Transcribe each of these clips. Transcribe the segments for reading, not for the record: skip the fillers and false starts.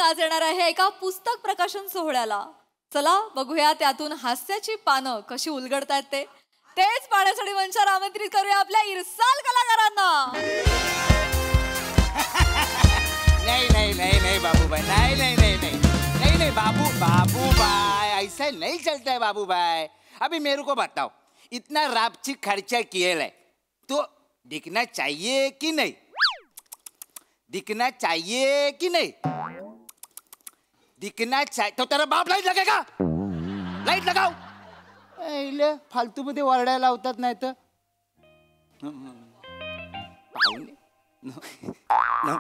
आज येणार आहे एका पुस्तक प्रकाशन सोहळ्याला. चला बघूया त्यातून हास्याची पानं कशी उलगडतायत तेच पाहण्यासाठी मंचावर आमंत्रित करूया आपल्या इरसाल कलाकारांना. नहीं नहीं नहीं नहीं बाबू भाई, नहीं नहीं नहीं नहीं नहीं नहीं बाबू भाई, ऐसा नहीं चलता है बाबू भाई. अभी मेरे को बताओ, इतना रापची खर्चा किया है तो दिखना चाहिए कि नहीं? दिखना चाहिए कि नहीं? दिखना चाहिए तो तेरा बाप लाइट लगेगा. लाइट लगाओ. फालतू मध्ये वरडायला लावतात नाही तर.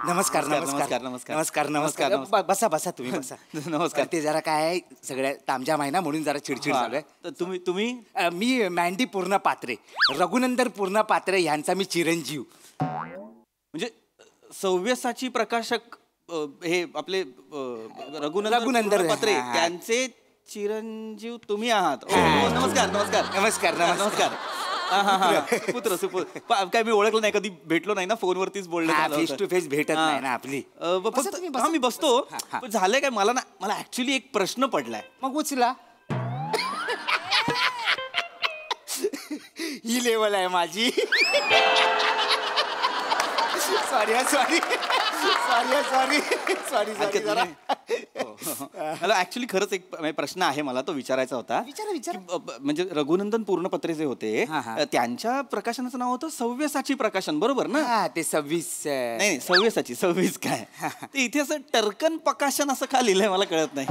नमस्कार नमस्कार नमस्कार नमस्कार नमस्कार. बसा बसा तुम्ही बसा. नमस्कार. ते जरा काय सगळ्या तामजाम आहे ना म्हणून जरा चिडचिड झालोय. तुम्ही मी मँडी पूर्ण पात्रे, रघुनंदन पूर्ण पात्रे यांचा मी चिरंजीव. म्हणजे सव्यसाची प्रकाशक हे आपले रघुनंदन पात्रे त्यांचे चिरंजीव तुम्ही आहात. नमस्कार नमस्कार नमस्कार नमस्कार. पुत्र सुपुत्र काय मी ओळखलं नाही, कधी भेटलो नाही ना, फोनवरतीच बोलणं. फेस टू फेस भेटत नाही ना आपली. मी बसतो. पण झालंय काय, मला ऍक्च्युली एक प्रश्न पडलाय. मग उचला. ही लेवल आहे माझी. Sorry sorry sorry sorry sorry sorry. मला ऍक्च्युली खरंच एक प्रश्न आहे, मला तो विचारायचा होता. विचार. म्हणजे रघुनंदन पूर्णपत्रे जे होते त्यांच्या प्रकाशनाचं नाव होतं सव्यसाची प्रकाशन, बरोबर ना? ते 26 नाही सव्यसाची 26 काय ते इथे असं टर्कन प्रकाशन असं का लिहिलंय मला कळत नाही.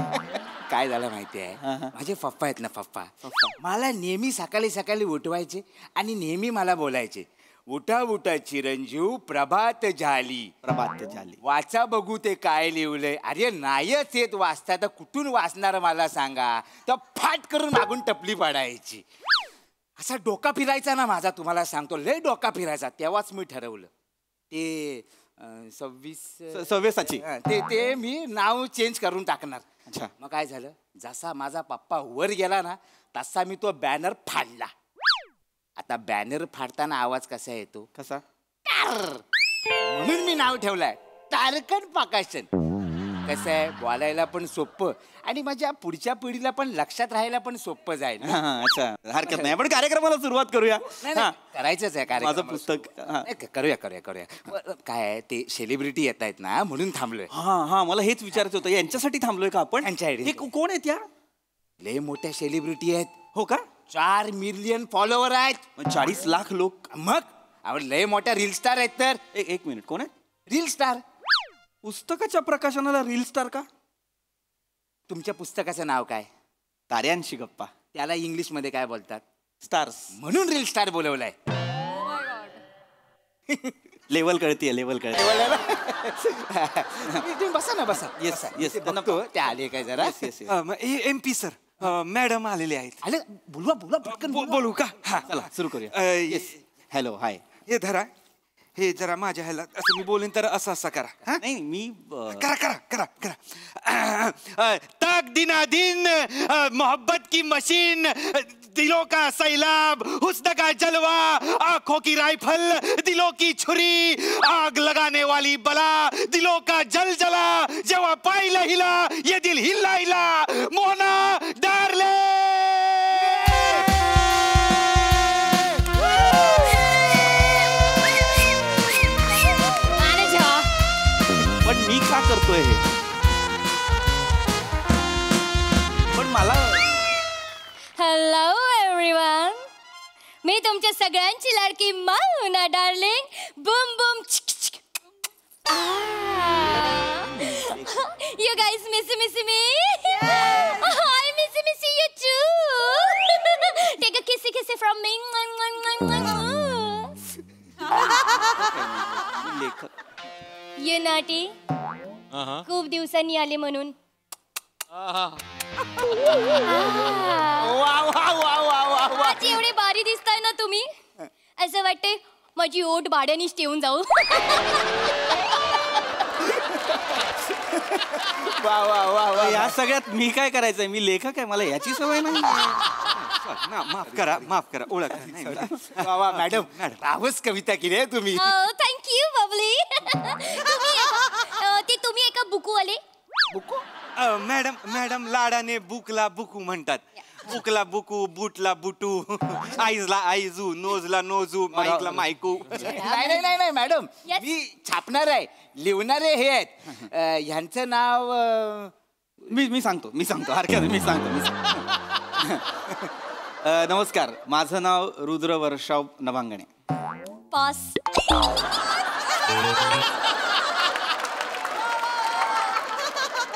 काय झालं माहिती आहे, माझे पप्पा आहेत ना, पप्पा मला नेहमी सकाळी सकाळी उठवायचे आणि नेहमी मला बोलायचे, उठा उठा चिरंजीव प्रभात झाली. प्रभात झाली वाचा बघू ते काय लिहिलंय. अरे नाहीच येत वाचता तर कुठून वाचणार मला सांगा. तर फाट करून मागून टपली पाडायची. असा डोका फिरायचा ना माझा, तुम्हाला सांगतो लय डोका फिरायचा. तेव्हाच मी ठरवलं ते 26 सव्यसाची ते मी नाव चेंज करून टाकणार. अच्छा. मग काय झालं, जसा माझा पप्पा वर गेला ना तसा मी तो बॅनर फाडला. आता बॅनर फाडताना आवाज कसा येतो, कसा, म्हणून मी नाव ठेवलंय तारकन प्रकाशन. कसं आहे, बोलायला पण सोपं आणि माझ्या पुढच्या पिढीला पण लक्षात राहायला पण सोपं जाईल. अच्छा, हरकत नाही. आपण कार्यक्रमाला सुरुवात करूया. करायचंच आहे कार्यक्रम. माझं पुस्तक करूया करूया करूया. काय आहे ते सेलिब्रिटी येत आहेत ना म्हणून थांबलोय. हा मला हेच विचारायचं होतं, यांच्यासाठी थांबलोय का आपण? यांच्या कोण आहेत या? लय मोठ्या सेलिब्रिटी आहेत. हो का? 4 मिलियन फॉलोवर आहेत. 40 लाख लोक. मग लय मोठ्या रील स्टार आहेत. तर एक मिनिट, कोण आहे? Reel star. पुस्तकाच्या प्रकाशनाला रील स्टार का? तुमच्या पुस्तकाचं नाव काय? ताऱ्यांशी गप्पा. त्याला इंग्लिश मध्ये काय बोलतात? स्टार्स. म्हणून रील स्टार बोलवलाय. लेवल कळतीये, लेवल कळते. बसा ना बसा. Yes yes. ते आले काय जरा. MP सर, मॅडम आलेले आहेत. आले, बोलवा बोला पटकन. बोलू का? हा चला सुरू करूया. येस. Hello hi. हे धरा, हे जरा माझ्या ह्याला असं मी बोलेन तर असं असं करा. नाही मी करा करा करा करा. तक दिना दिन मोहब्बत की मशीन, दिलों का सैलाब, हुस्न का जलवा, आंखों की राइफल, दिलों की छुरी, आग लगाने वाली बला, दिलों का जल जला, जवा पाइला हिला, ये दिल हिला हिला, मोहना डार्ले. पण मी का करतोय हे? पण मला. हॅलो एव्हरीवन, मी तुमच्या सगळ्यांची लाडकी Mona darling. Boom boom. You guys miss me? I miss you too. Take a kiss from me. You naughty. खूप दिवसांनी आले म्हणून. आज एवढे भारी दिसताय ना तुम्ही, असं वाटते माझी ओठ भाड्यानीच ठेवून जाऊ. वा वा वा वा. या सगळ्यात मी काय करायचंय? मी लेखक आहे, मला याची सवय नाही. माफ करा ओळख नाही. मॅडम रावच कविता केली आहे तुम्ही. थँक्यू बबली. तुम्ही एका बुकवाले बुको मॅडम मॅडम लाडाने बुकला बुकू म्हणतात. बुकला बुकू, बूटला बुटू, आईजला आईजू, नोजला नोजू, माईकला मायकू. नाही नाही नाही नाही मॅडम, Yes. मी छापणार आहे, लिहिणारे हे आहेत. ह्यांचं नाव मी सांगतो हरकत नाही, मी सांगतो. नमस्कार, माझं नाव रुद्र वर्षाव नभांगणे. पास.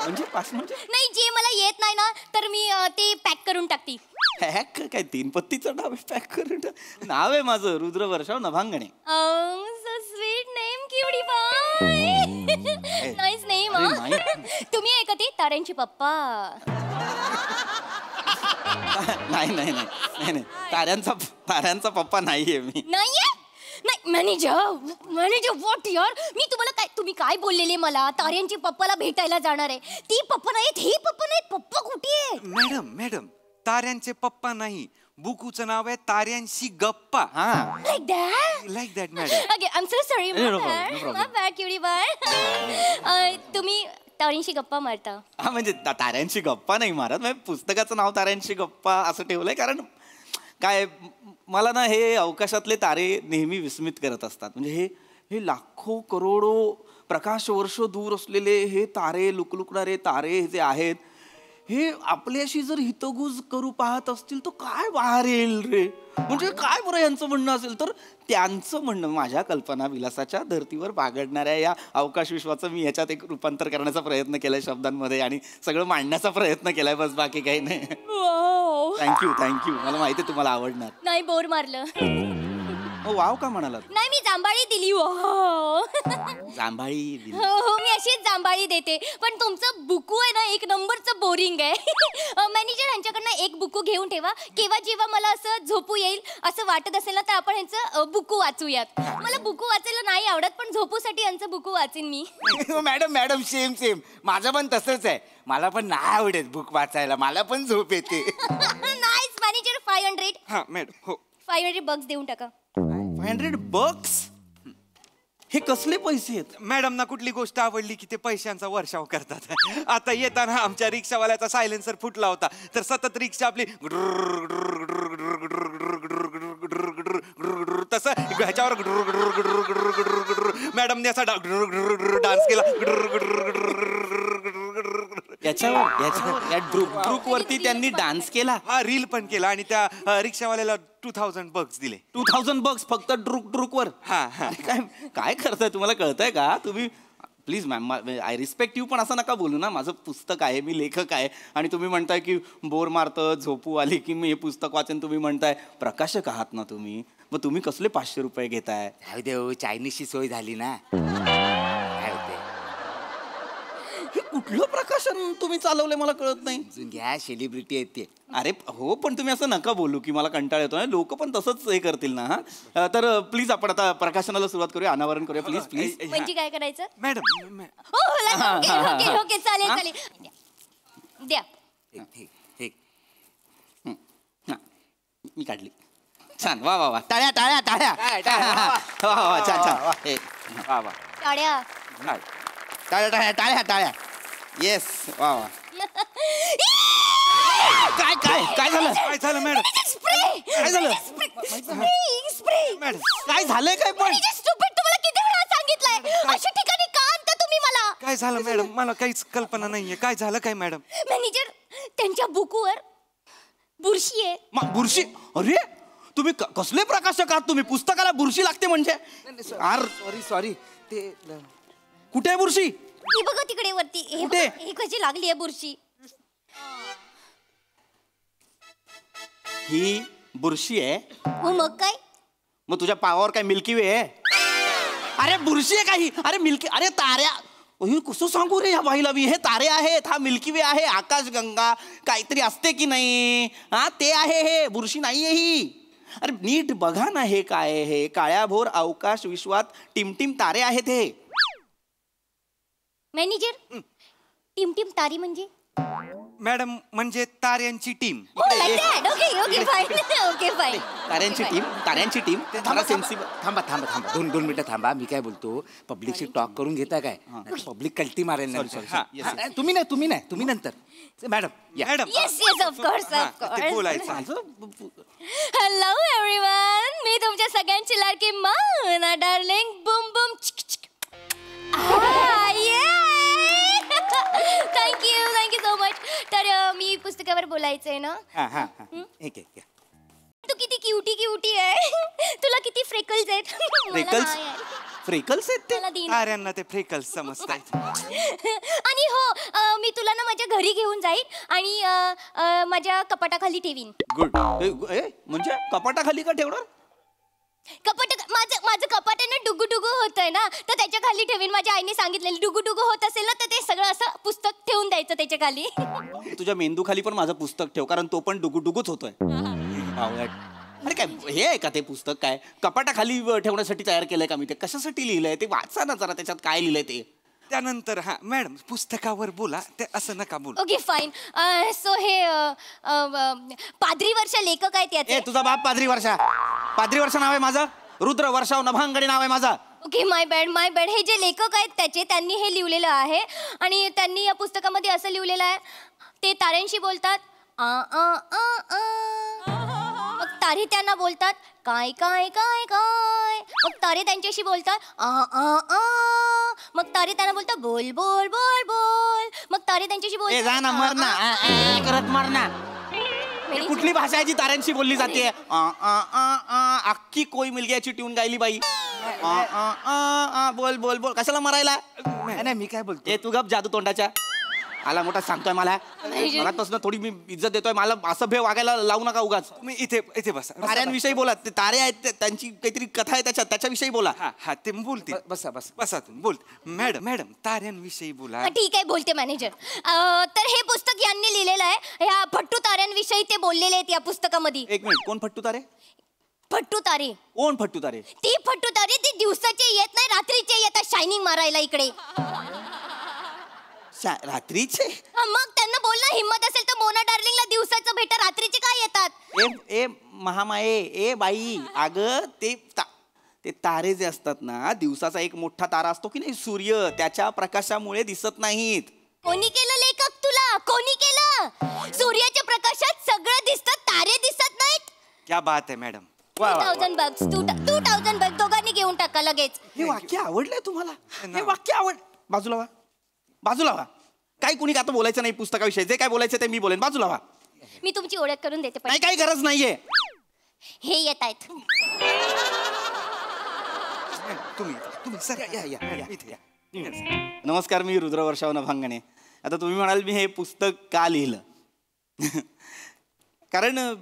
म्हणजे पास म्हणजे नाही, जे मला येत नाही ना तर मी ते पॅक करून टाकते. पॅक काय 3 पत्तीचं नाव आहे, पॅक करून नाव आहे माझं रुद्र वर्षाव नभांगणे. सो स्वीट नेम किवडी बाय. Nice name. तुम्ही आहे का ते ताऱ्यांचे पप्पा? नाही नाही नाही नाही नाही, ताऱ्यांचा पप्पा नाहीये मी. नाहीये? नाही मॅनेजर व्हॉट यार, मी तुम्हाला तुम्ही काय बोललेले मला? ताऱ्यांची पप्पाला भेटायला जाणार आहे. ती पप्पा नाहीत, हे पप्पा नाहीत. पप्पा कुठे आहे? मॅडम मॅडम, ताऱ्यांचे पप्पा नाही, बुकूचं नाव आहे ताऱ्यांशी गप्पा. Like that. Like that madam. Okay, I am so sorry. No problem. My bad किवडी बाय. तुम्ही ताऱ्यांशी गप्पा मारता? हा म्हणजे ताऱ्यांशी गप्पा नाही मारत, म्हणजे पुस्तकाचं नाव ताऱ्यांशी गप्पा असं ठेवलंय कारण काय मला ना हे अवकाशातले तारे नेहमी विस्मित करत असतात. म्हणजे हे लाखो करोडो प्रकाश वर्ष दूर असलेले हे तारे, लुकलुकणारे तारे जे आहेत, हे आपल्याशी जर हितगुज करू पाहत असतील तर काय बाहेर येईल रे. म्हणजे काय बरं यांचं म्हणणं असेल तर त्यांचं म्हणणं माझ्या कल्पना विलासाच्या धर्तीवर बागडणाऱ्या या अवकाश विश्वाचं मी याच्यात एक रूपांतर करण्याचा प्रयत्न केलाय शब्दांमध्ये आणि सगळं मांडण्याचा प्रयत्न केलाय, बस बाकी काही नाही. थँक्यू. मला माहिती आहे तुम्हाला आवडणार. नाही, बोर मारलं. वाव का म्हणालात? नाही, मी जांभाळी दिली. हो जांभाळी दिली. हो, मी अशीच जांभाळी देते. पण तुमचं बुकू आहे ना, एक नंबरचं बोरिंग आहे. मॅनेजर, ह्यांच्याकडनं एक बुकू घेऊन ठेवा. केव्हा जेव्हा मला असं झोपू येईल असं वाटत असेल ना तर आपण ह्यांचं बुकू वाचूयात. मला बुकू वाचायला नाही आवडत, पण झोपूसाठी यांचं बुकू वाचीन मी. मॅडम सेम माझं पण तसंच आहे. मला पण नाही आवडत बुक वाचायला, मला पण झोप येते. Nice manager. 500. हा मॅडम. हो, $500 देऊन टाका. $500? हे कसले पैसे आहेत? मॅडम ना कुठली गोष्ट आवडली की ते पैशांचा वर्षाव करतात. आता येताना आमच्या रिक्षावाल्याचा सायलेन्सर फुटला होता, तर सतत रिक्षा आपली तसं ह्याच्यावर मॅडमने असा डान्स केला. याच्यावर या ड्रुक वरती त्यांनी डान्स केला. हा, रील पण केला आणि त्या रिक्षावाल्याला $2000 दिले. $2000 फक्त ड्रुक वर. हा. काय करताय? तुम्हाला कळतंय का? तुम्ही please ma'am, I respect you, पण असं नका बोलू ना. माझं पुस्तक आहे, मी लेखक आहे आणि तुम्ही म्हणताय की बोर मारतं, झोपू आली की मी हे पुस्तक वाचन. तुम्ही म्हणताय प्रकाशक आहात ना तुम्ही, मग तुम्ही कसले $500 घेताय? देव, चायनीजची सोय झाली ना. हे कुठलं प्रकाशन तुम्ही चालवलंय मला कळत नाही. घ्या, सेलिब्रिटी आहेत ते. अरे हो, पण तुम्ही असं नका बोलू की मला कंटाळ येतो. लोक पण तसंच हे करतील ना. हा, तर प्लीज आपण आता प्रकाशनाला सुरुवात करूया, अनावरण करूया प्लीज. म्हणजे काय करायचं? मॅडम ओके, चालेल. द्या. ठीक. मी काढली. छान. वा. टाळ्या. वा छान. येस. वा. काय झालं? मॅडम? काय झालं? मॅडम काय झालंय? काय पण तुम्हाला किती वेळा सांगितलंय अशा ठिकाणी का आणता तुम्ही मला? काय झालं मॅडम? मला काहीच कल्पना नाहीये. काय झालं काय मॅडम? मॅनेजर, त्यांच्या बुकवर बुरशी आहे. बुरशी? अरे तुम्ही कसले प्रकाशक आहात तुम्ही? पुस्तकाला बुरशी लागते म्हणजे? सॉरी ते कुठे आहे बुरशी? ही बघा तिकडे वरती. कुठे? ही कशी लागली आहे बुरशी? ही बुरशी आहे? हो, मग काय? मग तुझ्या पावावर काय मिल्की वे आहे? अरे बुरशी आहे काही? अरे मिल्की, अरे ताऱ्या. हे कसं सांगू रे या बाईला मी? हे तारे आहेत, हा मिल्की वे आहे, आकाशगंगा काहीतरी असते की नाही. हा, ते आहे हे, बुरशी नाहीये ही. अरे नीट बघा ना, हे काय आहे? हे काळ्याभोर अवकाश विश्वात टिमटिम तारे आहेत हे. मॅनेजर, टिमटिम तारी म्हणजे? मॅडम म्हणजे ताऱ्यांची team. Okay fine okay fine. ताऱ्यांची टीम थांबा थांबा थांबा थांबा 2 मिनिटं थांबा. मी काय बोलतो, पब्लिकशी टॉक करून घेता काय? पब्लिक कल्टी मारेल ना. तुम्ही नंतर. मॅडम मॅडम येस ऑफकोर्स ते बोलायचं. हॅलो एव्हरीवन, मी तुमच्या सगळ्यांची लाडकी माना darling Bum Bum thank you so much. तर मी पुस्तकावर बोलायचंय ना. एक तू किती क्युटी आहे. तुला किती फ्रेकल्स आहेत. फ्रेकल्स आहेत ते. मला दे ना. ताऱ्यांना ते फ्रेकल्स समजतायत. आणि हो मी तुला ना माझ्या घरी घेऊन जाईन आणि माझ्या कपाटाखाली ठेवीन. गुड. म्हणजे कपाटाखाली का ठेवणार? माझं कपाट आहे ना डुगू होतंय ना, तर त्याच्या खाली ठेवीन. माझ्या आईने सांगितलेलं डुगू होत असेल ना, तर ते सगळं असं पुस्तक ठेवून द्यायचं त्याच्या खाली. तुझ्या मेंदू खाली पण माझं पुस्तक ठेव, कारण तो पण डुगूच होतोय. अरे काय हे आहे का ते पुस्तक? काय कपाटाखाली ठेवण्यासाठी तयार केलंय का मी? ते कशासाठी लिहिलंय ते वाचा ना जरा, त्याच्यात काय लिहिलंय ते. त्यानंतर मॅडम पुस्तकावर बोला, ते असं नका बोलू. Okay fine. सो हे पाद्री वर्षा लेखक आहेत याचे. तुझा बाप पाद्री वर्षा नाव आहे माझं. रुद्र वर्षाव नभांगडे नाव आहे माझा. ओके माय बॅड. हे जे लेखक आहेत त्यांनी हे लिहिलेलं आहे आणि त्यांनी या पुस्तकामध्ये असं लिहिलेलं आहे, ते ताऱ्यांशी बोलतात मग तारे त्यांना बोलतात काय काय काय काय. मग तारे त्यांच्याशी बोलतात मग तारे त्यांना बोलतात बोल बोल बोल बोल. मग तारे त्यांच्याशी बोलतात जा ना मर ना करत मर ना. कुठली भाषा आहे जी ताऱ्यांशी बोलली जाते? अख्खी कोई मुलग्याची ट्यून गायली बाई. बोल बोल बोल. कशाला मरायला? नाही मी काय बोलतो, तू गप जादू तोंडाच्या. आला मोठा सांगतोय मला थोडी मी इज्जत देतोय. मला असं भेव वागायला लावू नका उगाच. तुम्ही इथे बसा. ताऱ्यांविषयी बोला. ते तारे आहेत त्यांची काहीतरी कथा आहे त्याच्याविषयी बोला. हा ते बोलतील. बसा तुम्ही बोल. मॅडम ताऱ्यांविषयी बोला. ठीक आहे बोलते मॅनेजर. तर हे पुस्तक यांनी लिहिलेलं आहे. ह्या फट्टू ताऱ्यांविषयी ते बोललेले आहेत या पुस्तकामध्ये. एक मिनिट, कोण फट्टू तारे? फट्टू तारे. कोण फट्टू तारे? ती फट्टू तारे ती दिवसाचे येत नाही, रात्रीचे येतात शायनिंग मारायला इकडे. रात्रीचे? मग त्यांना बोल ना, हिम्मत असेल तर मोना डार्लिंगला दिवसाचं भेटा, रात्रीचे काय येतात? ए महामाये, ए बाई, अगं ते तारे जे असतात ना, दिवसाचा एक मोठा तारा असतो की नाही सूर्य, त्याच्या प्रकाशामुळे दिसत नाहीत. कोणी केलं लेखक तुला? कोणी केलं? सूर्याच्या प्रकाशात सगळं दिसतं, तारे दिसत नाहीत. क्या बात आहे मॅडम. 2000 bucks 2000 bucks दोघांनी घेऊन टाका लगेच. हे वाक्य आवडलंय तुम्हाला? हे वाक्य बाजूला व्हा. काही कुणी आता बोलायचं नाही पुस्तकाविषयी. जे काय बोलायचं ते मी बोलेन. बाजूला व्हा. मी तुमची ओळख करून देते. नाही, काही गरज नाहीये. हे येत आहेत. तुम्ही सर इथे या. नमस्कार, मी रुद्र वर्षाव नभांगणे. आता तुम्ही म्हणाल मी हे पुस्तक का लिहिलं? कारण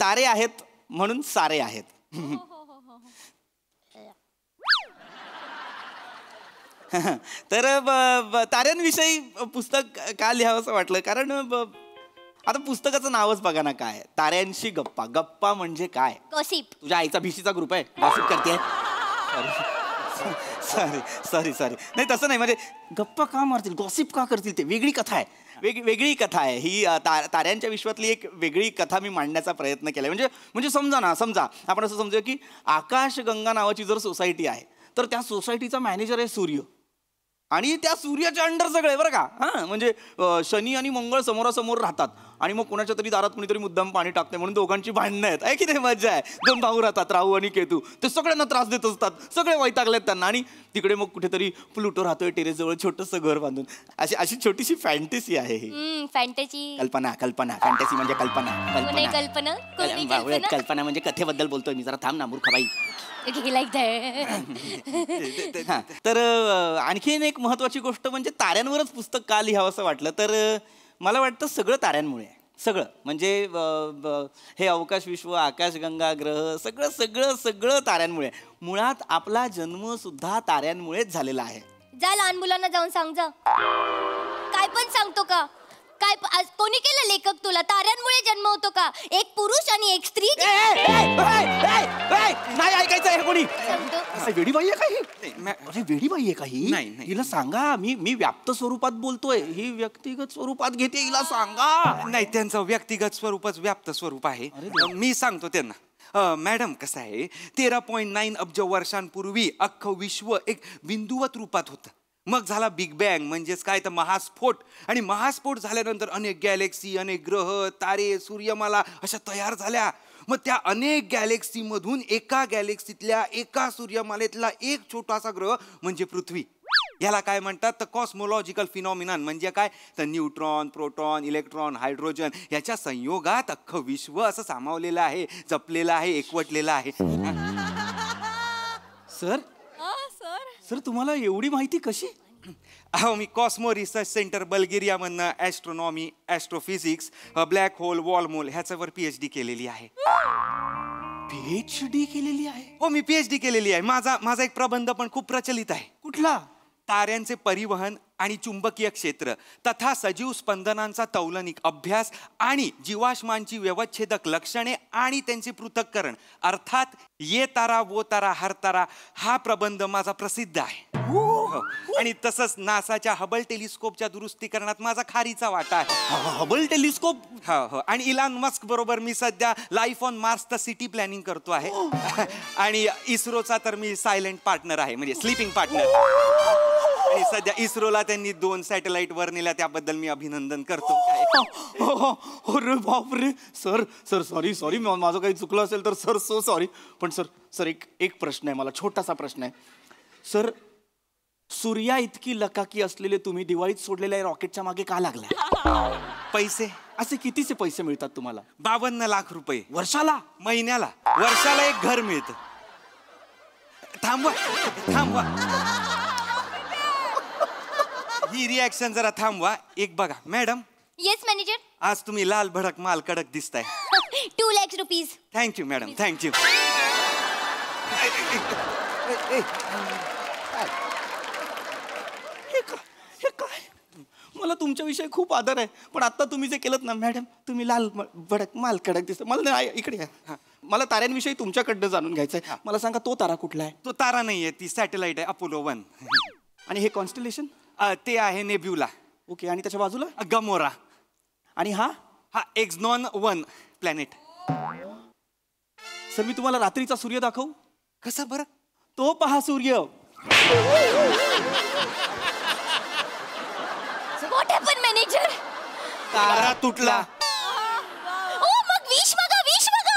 तारे आहेत म्हणून सारे आहेत. तर ताऱ्यांविषयी पुस्तक का लिहावं असं वाटलं? कारण आता पुस्तकाचं नावच बघा ना काय, ताऱ्यांशी गप्पा. गप्पा म्हणजे काय? गॉसिप. तुझ्या आईचा भिशीचा ग्रुप आहे, गॉसिप करते. सॉरी नाही तसं नाही. म्हणजे गप्पा का मारतील, गॉसिप का करतील? ते वेगळी कथा आहे. वेगळी कथा आहे ही. ताऱ्यांच्या विश्वातली एक वेगळी कथा मी मांडण्याचा प्रयत्न केलाय. म्हणजे समजा आपण असं समजूया की आकाशगंगा नावाची जर सोसायटी आहे, तर त्या सोसायटीचा मॅनेजर आहे सूर्य, आणि त्या सूर्याच्या अंडर सगळे बरं का. म्हणजे शनी आणि मंगळ समोरासमोर राहतात, आणि मग कोणाच्या तरी दारात कोणीतरी मुद्दाम पाणी टाकते म्हणून दोघांची भांडणं आहेत. आहे की नाही? मजा आहे. 2 भाऊ राहतात, राहू आणि केतू. ते सगळ्यांना त्रास देत असतात, सगळे वैतागलेत त्यांना. आणि तिकडे मग कुठेतरी प्लुटो राहतोय टेरेसजवळ छोटंसं घर बांधून. अशी छोटीशी फॅन्टसी आहे ही. फॅन्टसी. कल्पना. फॅन्टसी म्हणजे कल्पना. कल्पना म्हणजे कथेबद्दल बोलतोय मी. जरा थांब ना मूर्खबाई. तर आणखीन एक महत्वाची गोष्ट म्हणजे ताऱ्यांवरच पुस्तक का लिहावं असं वाटलं? तर मला वाटतं सगळं ताऱ्यांमुळे. सगळं म्हणजे हे अवकाश विश्व, आकाशगंगा, ग्रह, सगळं ताऱ्यांमुळे. मुळात आपला जन्म सुद्धा ताऱ्यांमुळेच झालेला आहे. जा लहान मुलांना जाऊन सांग जा. काय पण सांगतो का? काय कोणी केलं लेखक तुला? ताऱ्यांमुळे जन्म होतो का? एक पुरुष आणि एक स्त्री. नाही नाही ऐकायचं हे कोणी सांगतो. काय वेडीबाई आहे काही नाही, अरे वेडीबाई आहे काही नाही, नाही. हिला सांगा मी व्याप्त स्वरूपात बोलतोय ही व्यक्तिगत स्वरूपात घेते हिला सांगा नाही त्यांचं व्यक्तिगत स्वरूपच व्याप्त स्वरूप आहे. मी सांगतो त्यांना. मॅडम कसं आहे 13.9 अब्ज वर्षांपूर्वी अख्खं विश्व एक बिंदुवत रूपात होतं. मग झाला बिग बँग म्हणजेच काय तर महास्फोट. आणि महास्फोट झाल्यानंतर अनेक गॅलेक्सी अनेक ग्रह तारे सूर्यमाला अशा तयार झाल्या. मग त्या अनेक गॅलेक्सीमधून एका गॅलेक्सीतल्या एका सूर्यमालेतला एक छोटासा ग्रह म्हणजे पृथ्वी. याला काय म्हणतात तर कॉस्मोलॉजिकल फिनॉमिनन. म्हणजे काय तर न्यूट्रॉन प्रोटॉन इलेक्ट्रॉन हायड्रोजन याच्या संयोगात अख्खं विश्व असं सामावलेलं आहे, जपलेलं आहे, एकवटलेलं आहे. सर सर सर तुम्हाला एवढी माहिती कशी अहो मी कॉस्मो रिसर्च सेंटर बल्गेरियामधनं ॲस्ट्रॉनॉमी ॲस्ट्रोफिजिक्स ब्लॅक होल वॉलमोल ह्याच्यावर PhD केलेली आहे. PhD केलेली आहे हो मी PhD केलेली आहे. माझा एक प्रबंध पण खूप प्रचलित आहे. कुठला ताऱ्यांचे परिवहन आणि चुंबकीय क्षेत्र तथा सजीव स्पंदनांचा तौलनिक अभ्यास आणि जीवाश्मांची व्यवच्छेदक लक्षणे आणि त्यांचे पृथक्करण अर्थात ये तारा वो तारा हर तारा हा प्रबंध माझा प्रसिद्ध आहे. हो. आणि तसंच नासाच्या हबल टेलिस्कोपच्या दुरुस्तीकरणात माझा खारीचा वाटा आहे. हबल टेलिस्कोप हो हो. आणि इलॉन मस्क बरोबर मी सध्या life on Mars the city planning करतो आहे. आणि इस्रोचा तर मी सायलेंट पार्टनर आहे म्हणजे स्लीपिंग पार्टनर. आणि सध्या इस्रोला त्यांनी 2 सॅटेलाइट वर नेल्या त्याबद्दल मी अभिनंदन करतो. अरे बापरे सर सर सॉरी माझं काही चुकलं असेल तर सर सो सॉरी. पण सर एक प्रश्न आहे मला छोटासा प्रश्न आहे सर. सूर्या इतकी लकाकी असलेले तुम्ही दिवाळीत सोडलेल्या रॉकेटच्या मागे का लागला? पैसे असे कितीचे पैसे मिळतात तुम्हाला? 52 लाख रुपये वर्षाला? महिन्याला. वर्षाला एक घर मिळतं. थांबवा थांबवा ही रिॲक्शन जरा थांबवा. एक बघा मॅडम येस मॅनेजर. आज तुम्ही लाल भडक माल कडक दिसताय. 2 lakh rupees. Thank you madam thank you. हे काय मला तुमच्याविषयी खूप आदर आहे पण आता तुम्ही जे केलं ना मॅडम तुम्ही लाल भडक माल कडक दिसत मला नाही. इकडे या. मला ताऱ्यांविषयी तुमच्याकडनं जाणून घ्यायचंय. मला सांगा तो तारा कुठला आहे? तो तारा नाहीये ती सॅटेलाइट आहे अपोलो 1. आणि हे कॉन्स्टलेशन? ते आहे नेब्युला. ओके. आणि त्याच्या बाजूला? गमोरा. आणि हा एक्झनॉन 1 प्लॅनेट. सर मी तुम्हाला रात्रीचा सूर्य दाखवू? कसा बरं? तो पहा सूर्य. What happen manager? तारा तुटला. ओ मग विश मागा विश मागा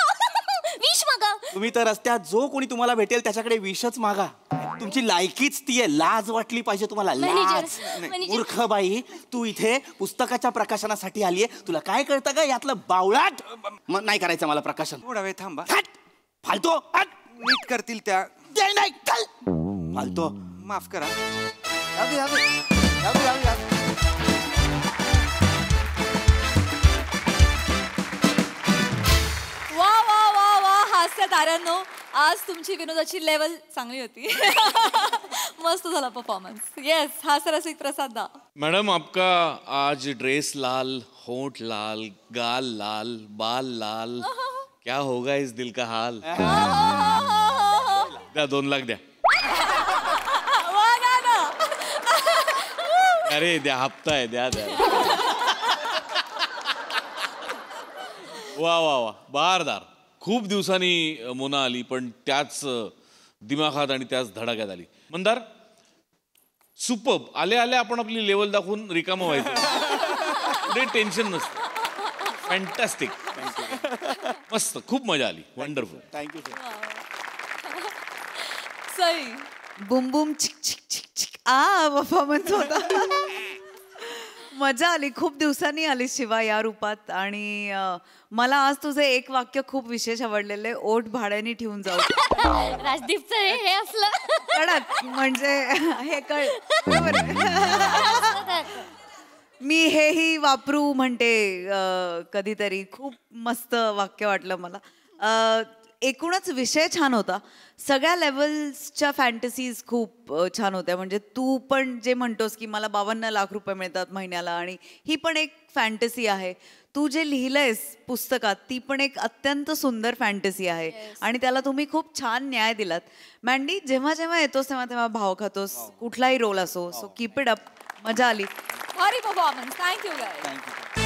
विश मागा. तुम्ही तर रस्त्यात जो कोणी तुम्हाला भेटेल त्याच्याकडे विषच मागा. तुमची लायकीच ती आहे. लाज वाटली पाहिजे तुम्हाला. लाज. मॅनेजर. मूर्ख बाई तू इथे पुस्तकाच्या प्रकाशनासाठी आलीये. तुला काय कळतं का यातलं बावळाट? नाही करायचं मला प्रकाशन. थोडा वेळ थांबा. फालतो नीट करतील त्या. नाही फालतो. माफ करा. वा वा वा वा हास्य ताऱ्यांनो आज तुमची विनोदाची लेवल चांगली होती. मस्त झाला परफॉर्मन्स. येस हास्यरसिक प्रसाद दा. मैडम आपका आज ड्रेस लाल होंठ लाल गाल लाल बाल लाल क्या होगा इस दिल का हाल. द्या 2 लाख द्या. वा ना. अरे द्या हप्ता आहे द्या द्या. वा वा वा बारदार. खूप दिवसांनी मोना आली पण त्याच दिमाखात आणि त्याच धडाक्यात आली. मंदार सुपर्ब. आले आले आपण आपली लेवल दाखवून रिकामं व्हायचं. ते टेन्शन नसतं. फॅन्टॅस्टिक. मस्त खूप मजा आली. Wonderful. Thank you sir. Sai Bum Bum चिक चिक चिक चिक परफॉर्मन्स होता. मजा आली. खूप दिवसांनी आली शिवा या रूपात. आणि मला आज तुझं एक वाक्य खूप विशेष आवडलेलं. ओठ भाड्याने ठेवून जाऊ. राजदीपचं हे असलं कडक म्हणजे हे कळ बरोबर आहे. मी हेही वापरू म्हणते कधीतरी. खूप मस्त वाक्य वाटलं मला. एकूणच विषय छान होता. सगळ्या लेवल्सच्या फॅन्टसीज खूप छान होत्या. म्हणजे तू पण जे म्हणतोस की मला 52 लाख रुपये मिळतात महिन्याला आणि ही पण एक फॅन्टसी आहे. तू जे लिहिलंयस पुस्तकात ती पण एक अत्यंत सुंदर फॅन्टसी आहे आणि त्याला तुम्ही खूप छान न्याय दिलात. मँडी, जेव्हा जेव्हा येतोस तेव्हा तेव्हा भाव खातोस, कुठलाही रोल असो. So keep it up. मजा आली. भारी परफॉर्मन्स. Thank you guys. थँक्यू.